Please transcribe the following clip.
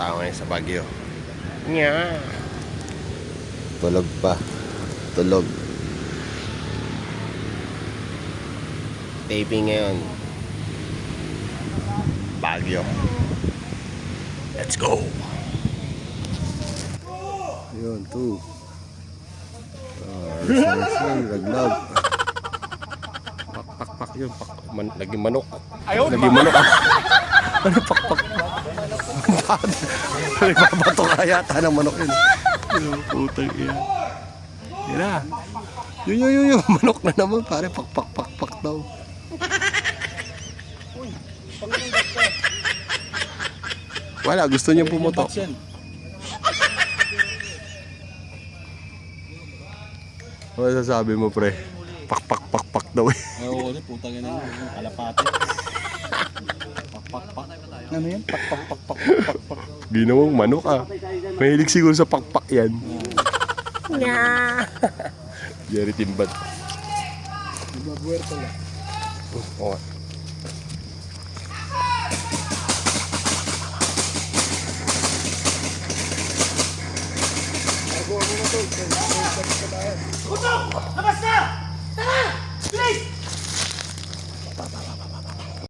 tao ngayon sa Baguio. Nya. Tulog pa. Tulog. Taping ngayon. Baguio. Let's go. Yun, 2. Laglag. Pak yun. Naging manok. Naging manok. Ano pak? Nagbabato ka yata ng manok yun. Putang ina. Yan na. Yung manok na naman pare. Pak daw. Wala, gusto niyang pumutok. Ano sasabi mo, pre? Pak daw eh. Oo, kasi putang ina yun. Kalapati. Pak. Ano yan? Pak. Ginawang manok ah. Mahilig siguro sa pak yan. Nya. Jerry Timbat. Ibabuer pala. Oo. Putok! Labas na! Tara! Bilis!